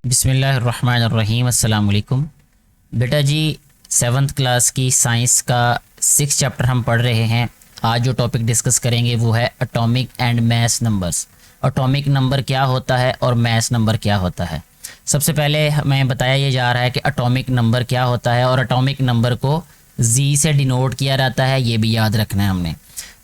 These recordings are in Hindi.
बिस्मिल्लाहिर्रहमानिर्रहीम अस्सलाम वालेकुम। बेटा जी, 7th क्लास की साइंस का 6 चैप्टर हम पढ़ रहे हैं। आज जो टॉपिक डिस्कस करेंगे वो है atomic and mass numbers. Atomic number क्या होता है और मैस नंबर क्या होता है। सबसे पहले हमें बताया ये जा रहा है कि एटॉमिक नंबर क्या होता है और एटॉमिक नंबर को जी से डिनोट किया जाता है, ये भी याद रखना है हमने।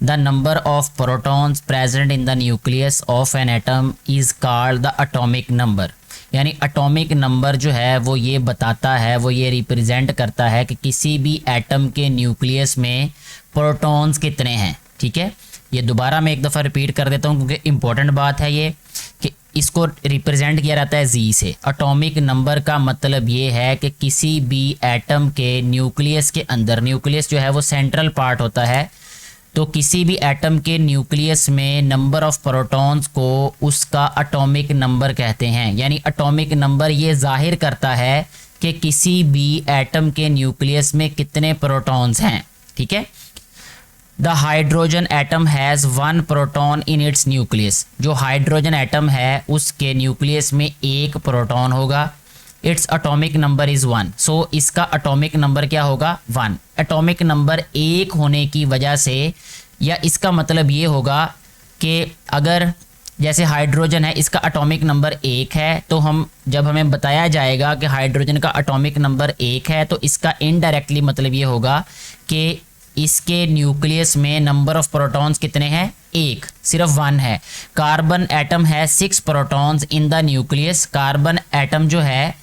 The number of protons present in the nucleus of an atom is called the atomic number. यानी एटॉमिक नंबर जो है वो ये बताता है, वो ये रिप्रेजेंट करता है कि किसी भी एटम के न्यूक्लियस में प्रोटॉन्स कितने हैं। ठीक है, ये दोबारा मैं एक दफ़ा रिपीट कर देता हूँ क्योंकि इम्पोर्टेंट बात है ये कि इसको रिप्रेजेंट किया जाता है जी से। एटॉमिक नंबर का मतलब ये है कि किसी भी एटम के न्यूक्लियस के अंदर, न्यूक्लियस जो है वो सेंट्रल पार्ट होता है, तो किसी भी एटम के न्यूक्लियस में नंबर ऑफ प्रोटॉन्स को उसका एटॉमिक नंबर कहते हैं। यानी एटॉमिक नंबर ये जाहिर करता है कि किसी भी एटम के न्यूक्लियस में कितने प्रोटॉन्स हैं। ठीक है, the hydrogen atom has 1 proton in its nucleus. जो हाइड्रोजन एटम है उसके न्यूक्लियस में 1 प्रोटॉन होगा। It's atomic number is 1। सो इसका एटॉमिक नंबर क्या होगा? 1। एटॉमिक नंबर 1 होने की वजह से, या इसका मतलब ये होगा कि अगर जैसे हाइड्रोजन है, इसका एटॉमिक नंबर 1 है, तो हम जब हमें बताया जाएगा कि हाइड्रोजन का एटॉमिक नंबर 1 है, तो इसका इनडायरेक्टली मतलब ये होगा कि इसके न्यूक्लियस में नंबर ऑफ प्रोटॉन्स कितने हैं? 1, सिर्फ 1 है। कार्बन एटम है 6 protons in the nucleus. Carbon atom जो है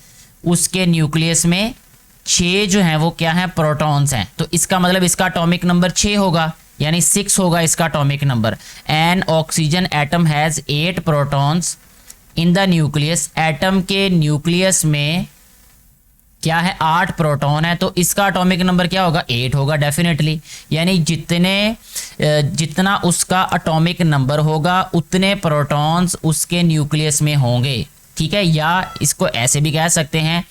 उसके न्यूक्लियस में 6 जो हैं वो क्या हैं? प्रोटॉन्स हैं। तो इसका मतलब इसका एटॉमिक नंबर 6 होगा, यानी 6 होगा इसका atomic number. N oxygen atom has 8 protons in the nucleus. Atom के न्यूक्लियस में क्या है? 8 प्रोटॉन है, तो इसका एटॉमिक नंबर क्या होगा? 8 होगा डेफिनेटली। यानी जितना उसका एटॉमिक नंबर होगा उतने प्रोटॉन्स उसके न्यूक्लियस में होंगे। ठीक है, या इसको ऐसे भी कह सकते हैं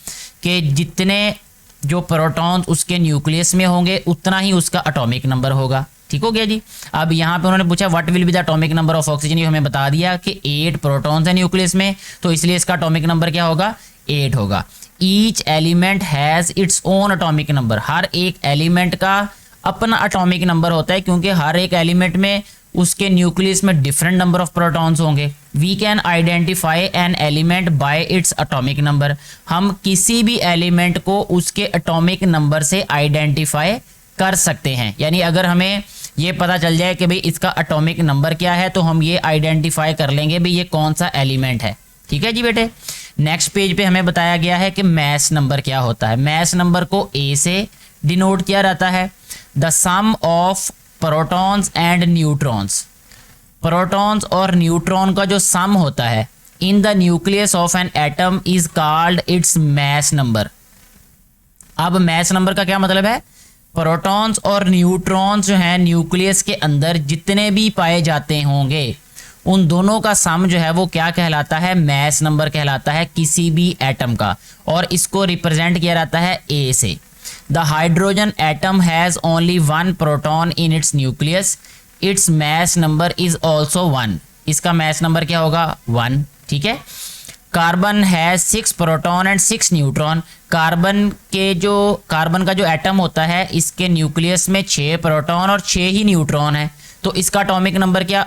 कि जितने जो प्रोटॉन्स उसके न्यूक्लियस में होंगे उतना ही उसका एटॉमिक नंबर होगा। ठीक हो गया जी। अब यहाँ पे उन्होंने पूछा what will be the atomic number of oxygen. ये हमें बता दिया कि 8 प्रोटॉन्स है न्यूक्लियस में, तो इसलिए इसका एटॉमिक नंबर क्या होगा? 8 होगा। Each element has its own atomic number. हर एक एलिमेंट का अपना एटॉमिक नंबर होता है, क्योंकि हर एक एलिमेंट में उसके न्यूक्लियस में डिफरेंट नंबर ऑफ प्रोटॉन्स होंगे। We can identify an element by its atomic number. हम किसी भी एलिमेंट को उसके एटॉमिक नंबर से आइडेंटिफाई कर सकते हैं। यानी अगर हमें ये पता चल जाए कि भाई इसका एटॉमिक नंबर क्या है, तो हम ये आइडेंटिफाई कर लेंगे भाई ये कौन सा एलिमेंट है। ठीक है जी बेटे। नेक्स्ट पेज पे हमें बताया गया है कि मैस नंबर क्या होता है। मैस नंबर को ए से डिनोट किया जाता है। The sum of protons and neutrons. Protons और न्यूट्रॉन का जो सम होता है in the nucleus of an atom is called its mass number. अब मैस नंबर का क्या मतलब है? प्रोटॉन्स और न्यूट्रॉन्स जो हैं न्यूक्लियस के अंदर जितने भी पाए जाते होंगे उन दोनों का सम जो है वो क्या कहलाता है? मैस नंबर कहलाता है किसी भी एटम का, और इसको रिप्रेजेंट किया जाता है ए से। The hydrogen atom has only 1 proton in its nucleus. It's mass number is also 1। इसका मैस नंबर क्या होगा? 1। ठीक है। Carbon has 6 proton and 6 neutron. Carbon का जो एटम होता है इसके न्यूक्लियस में 6 प्रोटॉन और 6 ही न्यूट्रॉन है, तो इसका एटॉमिक नंबर क्या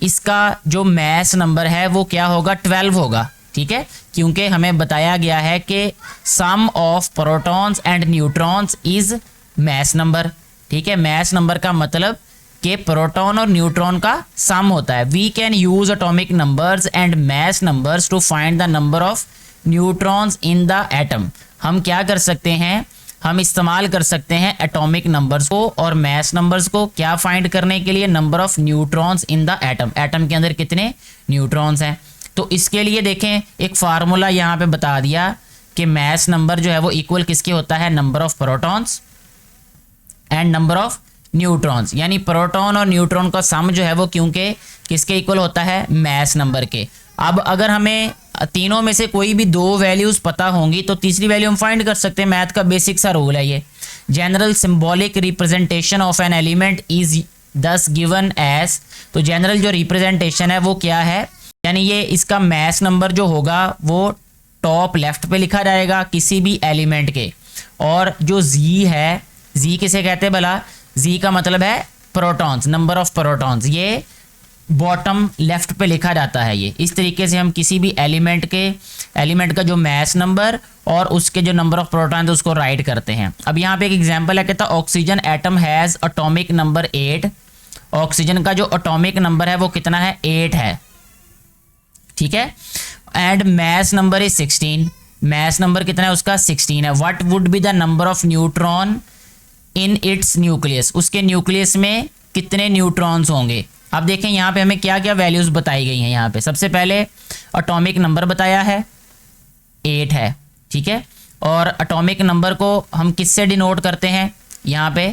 इसका जो मैस नंबर है वो क्या होगा? 12 होगा। ठीक है, क्योंकि हमें बताया गया है कि sum of protons and neutrons is mass number. ठीक है, मैस नंबर का मतलब कि प्रोटॉन और न्यूट्रॉन का सम होता है। We can use atomic numbers and mass numbers to find the number of neutrons in the atom. हम क्या कर सकते हैं? हम इस्तेमाल कर सकते हैं एटॉमिक नंबर्स को और मैस नंबर्स को क्या फाइंड करने के लिए? Number of neutrons in the atom. Atom के अंदर कितने न्यूट्रॉन्स हैं। तो इसके लिए देखें एक फार्मूला यहाँ पे बता दिया कि मैस नंबर जो है वो इक्वल किसके होता है? Number of protons and number of neutrons. यानी प्रोटॉन और न्यूट्रॉन का सम जो है वो क्योंकि किसके इक्वल होता है? मैस नंबर के। अब अगर हमें तीनों में से कोई भी 2 वैल्यूज़ पता होंगी तो तीसरी वैल्यू हम फाइंड कर सकते हैं। मैथ का बेसिक सा रूल है ये। General symbolic representation of an element is दस गिवन एज। तो जनरल जो रिप्रेजेंटेशन है वो क्या है? यानी ये इसका मैस नंबर जो होगा वो टॉप लेफ्ट पे लिखा जाएगा किसी भी एलिमेंट के, और जो जी है, जी किसे कहते हैं भला, जी का मतलब है प्रोटॉन्स, नंबर ऑफ प्रोटॉन्स, ये बॉटम लेफ्ट पे लिखा जाता है। ये इस तरीके से हम किसी भी एलिमेंट का जो मैस नंबर और उसके जो नंबर ऑफ प्रोटॉन है उसको राइट करते हैं। अब यहाँ पे एक एग्जांपल है, कहता है oxygen atom has atomic number 8। Oxygen का जो एटॉमिक नंबर है वो कितना है, 8 है, ठीक है। And mass number is 16, mass number कितना है उसका, 16 है। What would be the number of neutron in its nucleus, उसके न्यूक्लियस में कितने न्यूट्रॉन्स होंगे। अब देखें यहाँ पे हमें क्या क्या वैल्यूज बताई गई हैं। यहाँ पे सबसे पहले एटॉमिक नंबर बताया है 8 है, ठीक है। और एटॉमिक नंबर को हम किससे डिनोट करते हैं, यहाँ पे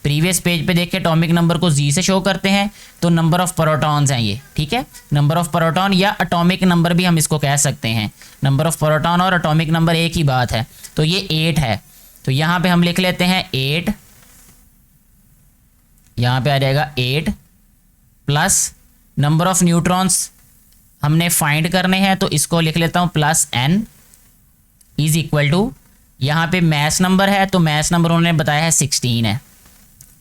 प्रीवियस पेज पे देखिए एटॉमिक नंबर को जी से शो करते हैं, तो नंबर ऑफ प्रोटॉन्स हैं ये, ठीक है। नंबर ऑफ प्रोटॉन या एटॉमिक नंबर भी हम इसको कह सकते हैं। नंबर ऑफ प्रोटॉन और एटॉमिक नंबर एक ही बात है। तो ये 8 है, तो यहाँ पे हम लिख लेते हैं 8, यहाँ पे आ जाएगा 8 प्लस नंबर ऑफ न्यूट्रॉन्स हमने फाइंड करने हैं, तो इसको लिख लेता हूँ plus n is equal to, यहाँ पे मैस नंबर है तो मैस नंबर उन्होंने बताया है 16 है,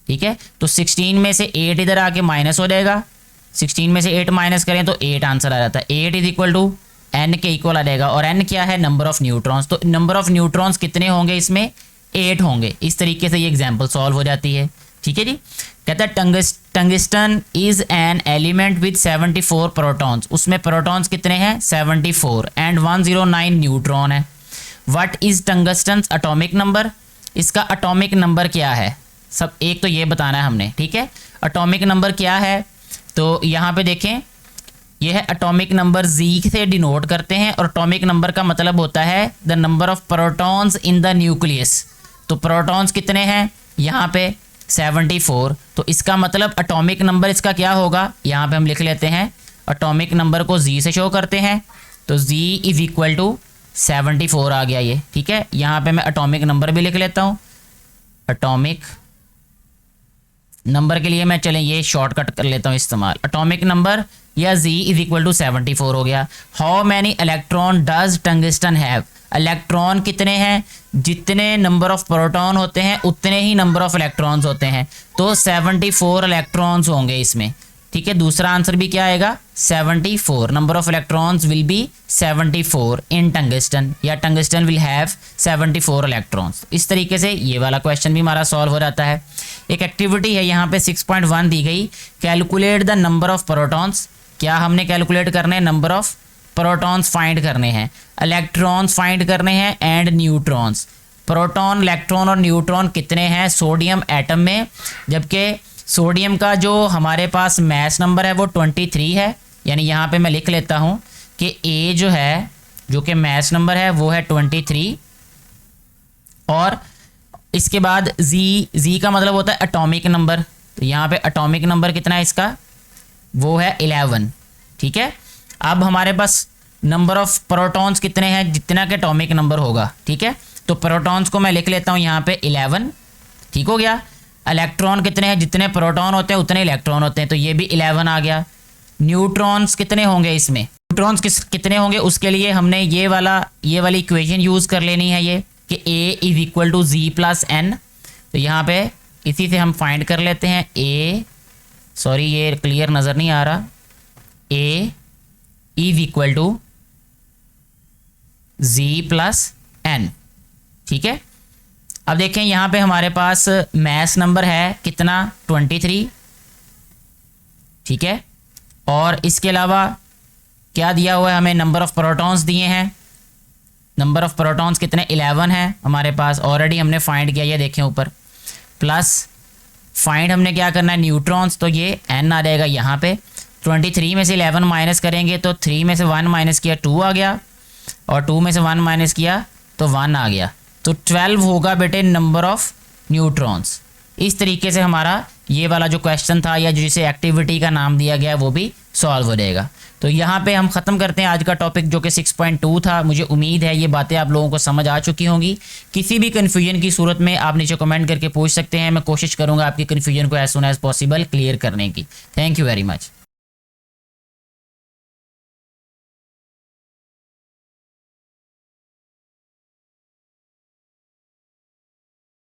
ठीक है। तो 16 में से 8 इधर आके माइनस हो जाएगा, 16 में से 8 माइनस करें तो 8 आंसर आ जाता है। 8 इज इक्वल टू n के इक्वल आ जाएगा, और n क्या है, नंबर ऑफ न्यूट्रॉन्स। तो नंबर ऑफ न्यूट्रॉन्स कितने होंगे इसमें, 8 होंगे। इस तरीके से ये एग्जाम्पल सॉल्व हो जाती है, ठीक है जी। कहता है tungsten is an element with 74 protons, उसमें प्रोटॉन्स कितने हैं, 74 एंड 109 न्यूट्रॉन है। What is tungsten atomic number, इसका एटॉमिक नंबर क्या है, सब एक तो ये बताना है हमने, ठीक है। एटॉमिक नंबर क्या है, तो यहाँ पे देखें यह है एटॉमिक नंबर जी से डिनोट करते हैं, और एटॉमिक नंबर का मतलब होता है the number of protons in the nucleus. तो प्रोटॉन्स कितने हैं यहाँ पे 74, तो इसका मतलब एटॉमिक नंबर इसका क्या होगा, यहाँ पे हम लिख लेते हैं एटॉमिक नंबर को जी से शो करते हैं, तो जी इज इक्वल टू 74 आ गया ये, ठीक है। यहाँ पे मैं एटॉमिक नंबर भी लिख लेता हूँ, एटॉमिक नंबर के लिए मैं चलें ये शॉर्टकट कर लेता हूँ इस्तेमाल, एटॉमिक नंबर या जी इज इक्वल टू 74 हो गया। How many electron does tungsten have, electron कितने हैं, जितने नंबर ऑफ प्रोटॉन होते हैं उतने ही नंबर ऑफ इलेक्ट्रॉन्स होते हैं, तो 74 इलेक्ट्रॉन्स होंगे इसमें, ठीक है। दूसरा आंसर भी क्या आएगा, 74, number of electrons will be 74 in tungsten, या टंगस्टन विल हैव 74 इलेक्ट्रॉन्स। इस तरीके से ये वाला क्वेश्चन भी हमारा सॉल्व हो जाता है। एक एक्टिविटी है यहाँ पे 6.1 दी गई, calculate the number of protons. क्या हमने कैलकुलेट करने हैं, नंबर ऑफ प्रोटॉन्स फाइंड करने हैं, इलेक्ट्रॉन्स फाइंड करने हैं एंड न्यूट्रॉन्स। प्रोटॉन, इलेक्ट्रॉन और न्यूट्रॉन कितने हैं सोडियम एटम में, जबकि सोडियम का जो हमारे पास मैस नंबर है वो 23 है, यानी यहाँ पे मैं लिख लेता हूँ कि A जो है, जो कि मैस नंबर है वो है 23, और इसके बाद जी का मतलब होता है एटॉमिक नंबर, तो यहाँ पे एटॉमिक नंबर कितना है इसका, वो है 11, ठीक है। अब हमारे पास नंबर ऑफ प्रोटॉन्स कितने हैं, जितना के एटॉमिक नंबर होगा, ठीक है। तो प्रोटॉन्स को मैं लिख लेता हूँ यहाँ पे 11, ठीक हो गया। इलेक्ट्रॉन कितने हैं, जितने प्रोटॉन होते हैं उतने इलेक्ट्रॉन होते हैं, तो ये भी 11 आ गया। न्यूट्रॉन्स कितने होंगे इसमें, न्यूट्रॉन्स कितने होंगे, उसके लिए हमने ये वाली इक्वेशन यूज़ कर लेनी है, ये कि A is equal to Z plus N. तो यहाँ पे इसी से हम फाइंड कर लेते हैं ये क्लियर नज़र नहीं आ रहा, A is equal to Z plus N, ठीक है। अब देखें यहाँ पे हमारे पास मैस नंबर है कितना, 23, ठीक है। और इसके अलावा क्या दिया हुआ है हमें, नंबर ऑफ प्रोटॉन्स दिए हैं, नंबर ऑफ प्रोटॉन्स कितने 11 हैं हमारे पास, ऑलरेडी हमने फाइंड किया, ये देखें ऊपर, प्लस फाइंड हमने क्या करना है न्यूट्रॉन्स, तो ये n आ जाएगा यहाँ पे। 23 में से 11 माइनस करेंगे तो 3 में से 1 माइनस किया 2 आ गया, और 2 में से 1 माइनस किया तो 1 आ गया, तो 12 होगा बेटे नंबर ऑफ न्यूट्रॉन्स। इस तरीके से हमारा ये वाला जो क्वेश्चन था, या जिसे एक्टिविटी का नाम दिया गया, वो भी सॉल्व हो जाएगा। तो यहाँ पे हम ख़त्म करते हैं आज का टॉपिक जो कि 6.2 था। मुझे उम्मीद है ये बातें आप लोगों को समझ आ चुकी होंगी। किसी भी कन्फ्यूजन की सूरत में आप नीचे कमेंट करके पूछ सकते हैं, मैं कोशिश करूँगा आपकी कन्फ्यूजन को as soon as possible clear करने की। Thank you very much.